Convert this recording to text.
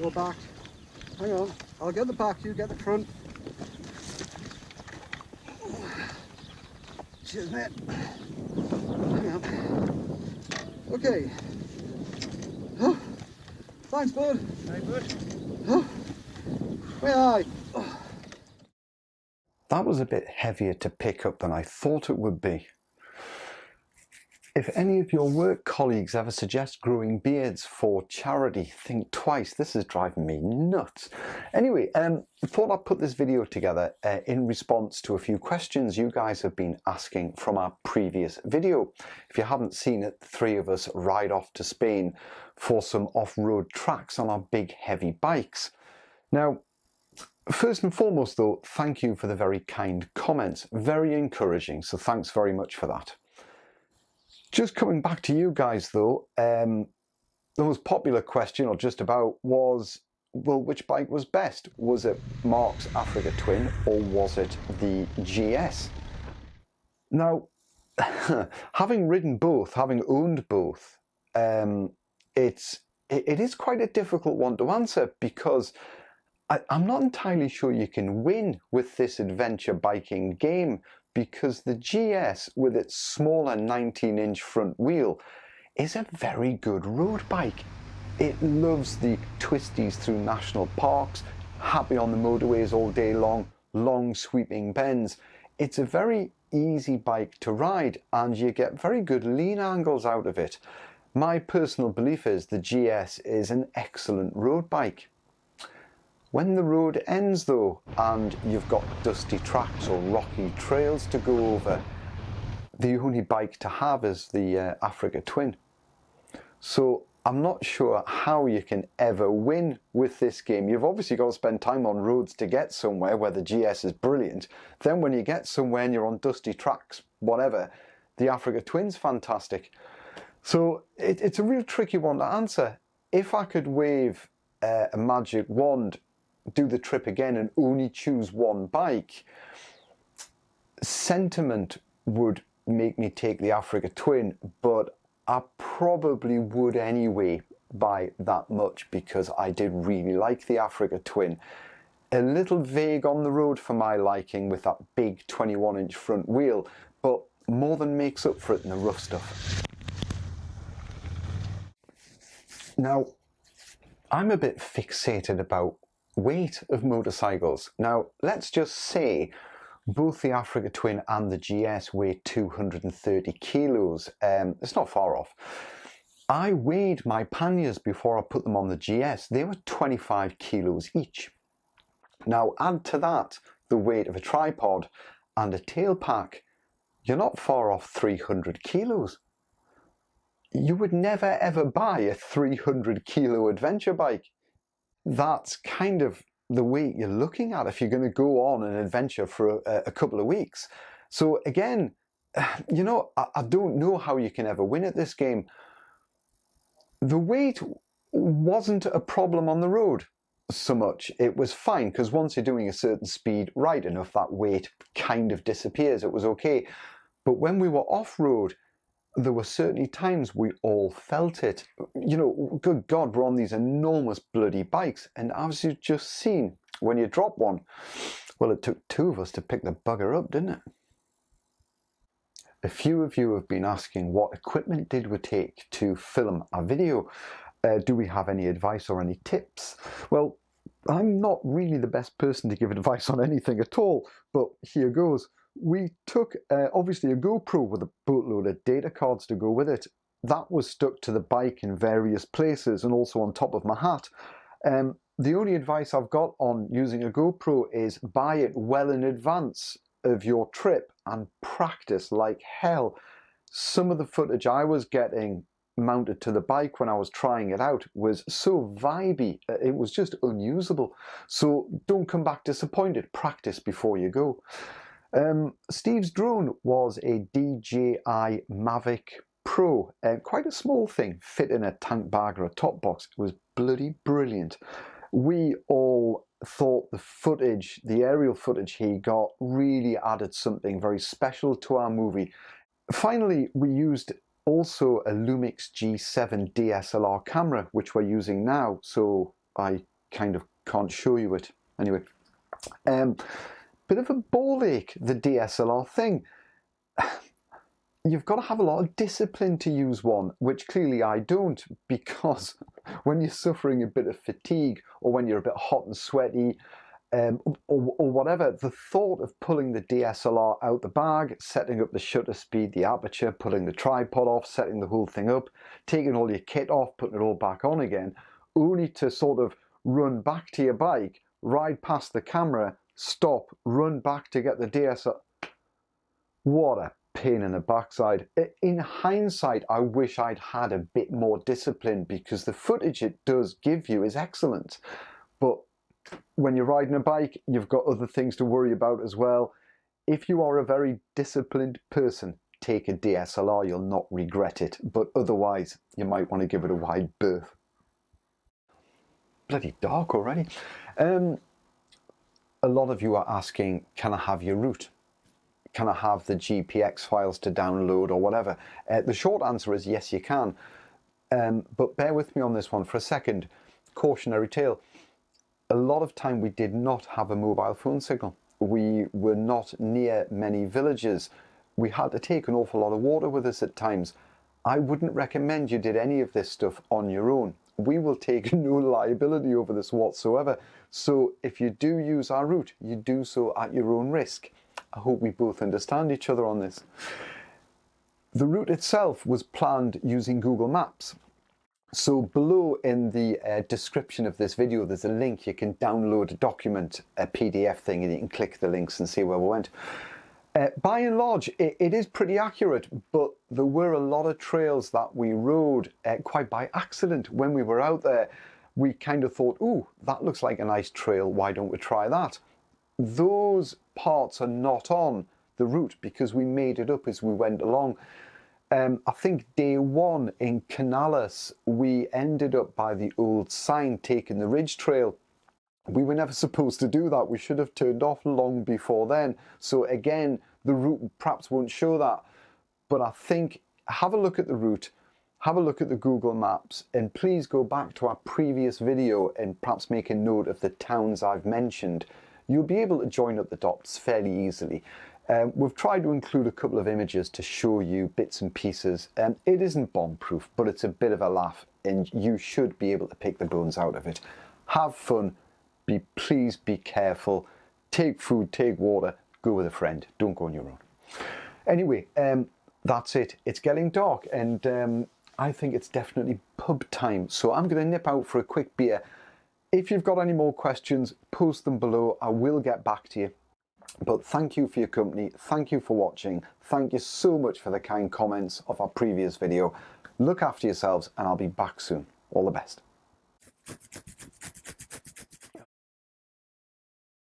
Go back. Hang on. I'll get the back, you get the front. Cheers, mate. Hang on. Okay. Oh, thanks, bud. Hey, bud. Oh, where are you? Oh. That was a bit heavier to pick up than I thought it would be. If any of your work colleagues ever suggest growing beards for charity, think twice. This is driving me nuts. Anyway, I thought I'd put this video together in response to a few questions you guys have been asking from our previous video. If you haven't seen it, the three of us ride off to Spain for some off-road tracks on our big heavy bikes. Now, first and foremost though, thank you for the very kind comments. Very encouraging, so thanks very much for that. Just coming back to you guys though, the most popular question, or just about, was, well, which bike was best? Was it Mark's AfricaTwin or was it the GS? Now, having ridden both, having owned both, it is quite a difficult one to answer, because I'm not entirely sure you can win with this adventure biking game, because the GS, with its smaller 19-inch front wheel, is a very good road bike. It loves the twisties through national parks, happy on the motorways all day long, long sweeping bends. It's a very easy bike to ride, and you get very good lean angles out of it. My personal belief is the GS is an excellent road bike. When the road ends though, and you've got dusty tracks or rocky trails to go over, the only bike to have is the AfricaTwin. So I'm not sure how you can ever win with this game. You've obviously got to spend time on roads to get somewhere, where the GS is brilliant. Then when you get somewhere and you're on dusty tracks, whatever, the AfricaTwin's fantastic. So it's a real tricky one to answer. If I could wave a magic wand, do the trip again and only choose one bike, sentiment would make me take the AfricaTwin, but I probably would anyway by that much, because I did really like the AfricaTwin. A little vague on the road for my liking with that big 21-inch front wheel, but more than makes up for it in the rough stuff. Now, I'm a bit fixated about weight of motorcycles. Now, let's just say both the AfricaTwin and the GS weigh 230 kilos. It's not far off. I weighed my panniers before I put them on the GS. They were 25 kilos each. Now, add to that the weight of a tripod and a tail pack, you're not far off 300 kilos. You would never ever buy a 300 kilo adventure bike. That's kind of the weight you're looking at if you're going to go on an adventure for a couple of weeks. So again, you know, I don't know how you can ever win at this game. The weight wasn't a problem on the road so much. It was fine, because once you're doing a certain speed, right enough, that weight kind of disappears. It was okay. But when we were off-road, there were certainly times we all felt it. You know, good God, we're on these enormous bloody bikes, and as you've just seen, when you drop one, well, it took two of us to pick the bugger up, didn't it? A few of you have been asking, what equipment did we take to film our video? Do we have any advice or any tips? Well, I'm not really the best person to give advice on anything at all, but here goes. We took obviously a GoPro with a boatload of data cards to go with it. That was stuck to the bike in various places and also on top of my hat. The only advice I've got on using a GoPro is buy it well in advance of your trip and practice like hell. Some of the footage I was getting mounted to the bike when I was trying it out was so vibey, it was just unusable. So don't come back disappointed. Practice before you go. Steve's drone was a DJI Mavic Pro, quite a small thing, fit in a tank bag or a top box. It was bloody brilliant. We all thought the footage, the aerial footage he got, really added something very special to our movie. Finally, we used also a Lumix G7 DSLR camera, which we're using now, so I kind of can't show you it. Anyway, bit of a ball ache, the DSLR thing. You've got to have a lot of discipline to use one, which clearly I don't, because when you're suffering a bit of fatigue or when you're a bit hot and sweaty or whatever, the thought of pulling the DSLR out the bag, setting up the shutter speed, the aperture, pulling the tripod off, setting the whole thing up, taking all your kit off, putting it all back on again, only to sort of run back to your bike, ride past the camera, stop, run back to get the DSLR. What a pain in the backside. In hindsight, I wish I'd had a bit more discipline, because the footage it does give you is excellent. But when you're riding a bike, you've got other things to worry about as well. If you are a very disciplined person, take a DSLR, you'll not regret it. But otherwise, you might want to give it a wide berth. Bloody dark already. A lot of you are asking, can I have your route? Can I have the GPX files to download or whatever? The short answer is yes, you can. But bear with me on this one for a second. Cautionary tale. A lot of time we did not have a mobile phone signal. We were not near many villages. We had to take an awful lot of water with us at times. I wouldn't recommend you did any of this stuff on your own. We will take no liability over this whatsoever. So if you do use our route, you do so at your own risk. I hope we both understand each other on this. The route itself was planned using Google Maps. So below in the description of this video, there's a link. You can download a document, a PDF thing, and you can click the links and see where we went. By and large, it is pretty accurate, but there were a lot of trails that we rode quite by accident. When we were out there, we kind of thought, ooh, that looks like a nice trail. Why don't we try that? Those parts are not on the route because we made it up as we went along. I think day one in Canales, we ended up by the old sign taking the ridge trail. We were never supposed to do that. We should have turned off long before then. So again, the route perhaps won't show that. But I think have a look at the route, have a look at the Google Maps, and please go back to our previous video and perhaps make a note of the towns I've mentioned. You'll be able to join up the dots fairly easily. We've tried to include a couple of images to show you bits and pieces. It isn't bomb-proof, but it's a bit of a laugh, and you should be able to pick the bones out of it. Have fun. Please be careful. Take food, take water. Go with a friend. Don't go on your own. Anyway, that's it. It's getting dark, and I think it's definitely pub time. So I'm going to nip out for a quick beer. If you've got any more questions, post them below. I will get back to you. But thank you for your company. Thank you for watching. Thank you so much for the kind comments of our previous video. Look after yourselves, and I'll be back soon. All the best.